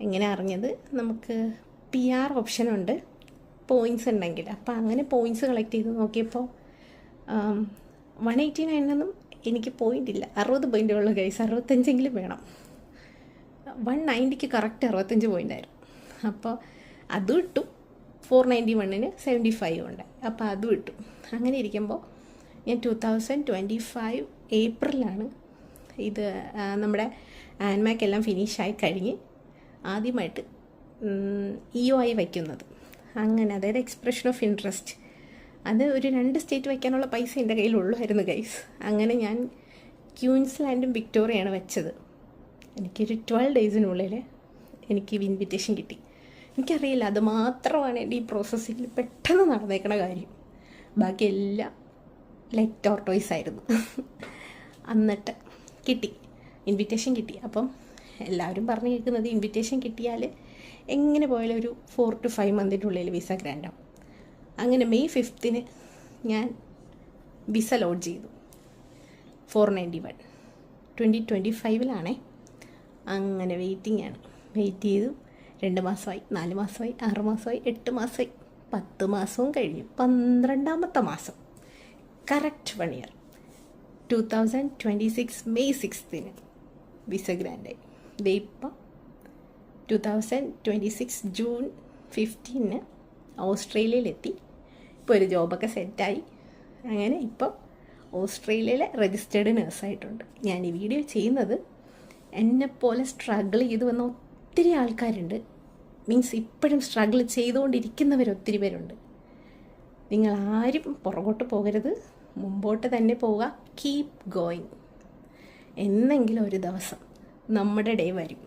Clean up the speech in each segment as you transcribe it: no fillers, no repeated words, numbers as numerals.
എങ്ങനെ അറിഞ്ഞത്, നമുക്ക് PR ഓപ്ഷനുണ്ട് പോയിൻറ്റ്സ് ഉണ്ടെങ്കിൽ. അപ്പോൾ അങ്ങനെ പോയിൻറ്റ്സ് കളക്ട് ചെയ്ത് നോക്കിയപ്പോൾ 189 എനിക്ക് പോയിൻ്റ് ഇല്ല. 60 പോയിൻ്റ് ഉള്ളു ഗൈസ്. 65 വേണം. 190ക്ക് കറക്റ്റ് 65 പോയിൻ്റായിരുന്നു. അപ്പോൾ അതും ഇട്ടു. 491 75 ഉണ്ട്. അപ്പോൾ അതും ഇട്ടു. അങ്ങനെ ഇരിക്കുമ്പോൾ ഞാൻ 2025 ഏപ്രിലാണ് ഇത് നമ്മുടെ ആൻമാക്ക് എല്ലാം ഫിനിഷായി കഴിഞ്ഞ് ആദ്യമായിട്ട് EOI വയ്ക്കുന്നത്. അങ്ങനെ, അതായത് എക്സ്പ്രഷൻ ഓഫ് ഇൻട്രസ്റ്റ്. അത് ഒരു 2 സ്റ്റേറ്റ് വയ്ക്കാനുള്ള പൈസ എൻ്റെ കയ്യിലുള്ളായിരുന്നു ഗൈസ്. അങ്ങനെ ഞാൻ ക്യൂൻസ്ലാൻഡും വിക്ടോറിയയാണ് വെച്ചത്. എനിക്കൊരു 12 ഡേയ്സിനുള്ളിൽ എനിക്ക് ഇൻവിറ്റേഷൻ കിട്ടി. എനിക്കറിയില്ല, അത് മാത്രമാണ് എൻ്റെ ഈ പ്രോസസ്സിൽ പെട്ടെന്ന് നടന്നേക്കണ കാര്യം. ബാക്കി എല്ലാം ലൈക്ക് ടോർട്ടോയ്സ് ആയിരുന്നു. എന്നിട്ട് കിട്ടി, ഇൻവിറ്റേഷൻ കിട്ടി. അപ്പം എല്ലാവരും പറഞ്ഞു കേൾക്കുന്നത് ഇൻവിറ്റേഷൻ കിട്ടിയാൽ എങ്ങനെ പോയാലും ഒരു 4 to 5 മന്തിനുള്ളിൽ വിസ ഗ്രാൻഡാവും. അങ്ങനെ May 5th ഞാൻ വിസ ലോഡ് ചെയ്തു. 491 2025 അങ്ങനെ വെയിറ്റിംഗ് ആണ്. വെയിറ്റ് ചെയ്തു. 2 മാസമായി, 4 മാസമായി, 6 മാസമായി, 8 മാസമായി, 10 മാസവും കഴിഞ്ഞു. 12ാമത്തെ മാസം correct 1 year 2026 May 6th visa ഗ്രാൻഡായി. ഇപ്പം 2026 June 15 ഓസ്ട്രേലിയയിലെത്തി. ഇപ്പോൾ ഒരു ജോബൊക്കെ സെറ്റായി. അങ്ങനെ ഇപ്പോൾ ഓസ്ട്രേലിയയിലെ രജിസ്റ്റേർഡ് നേഴ്സായിട്ടുണ്ട്. ഞാൻ ഈ വീഡിയോ ചെയ്യുന്നത് എന്നെപ്പോലെ സ്ട്രഗിൾ ചെയ്ത് വന്ന ഒത്തിരി ആൾക്കാരുണ്ട്. മീൻസ് ഇപ്പോഴും സ്ട്രഗിൾ ചെയ്തുകൊണ്ടിരിക്കുന്നവർ ഒത്തിരി പേരുണ്ട്. നിങ്ങൾ ആരും പുറകോട്ട് പോകരുത്, മുമ്പോട്ട് തന്നെ പോവുക. Keep going. എന്നെങ്കിലും ഒരു ദിവസം നമ്മുടെ ഡേ വരും.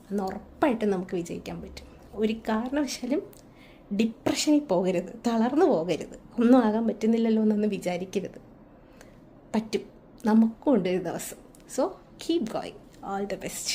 അന്ന് ഉറപ്പായിട്ടും നമുക്ക് വിജയിക്കാൻ പറ്റും. ഒരു കാരണവശാലും ഡിപ്രഷനിൽ പോകരുത്, തളർന്നു പോകരുത്. ഒന്നും ആകാൻ പറ്റുന്നില്ലല്ലോ എന്നൊന്നും വിചാരിക്കരുത്. പറ്റും, നമുക്കും ഉണ്ട് ഒരു ദിവസം. So keep going. All the best.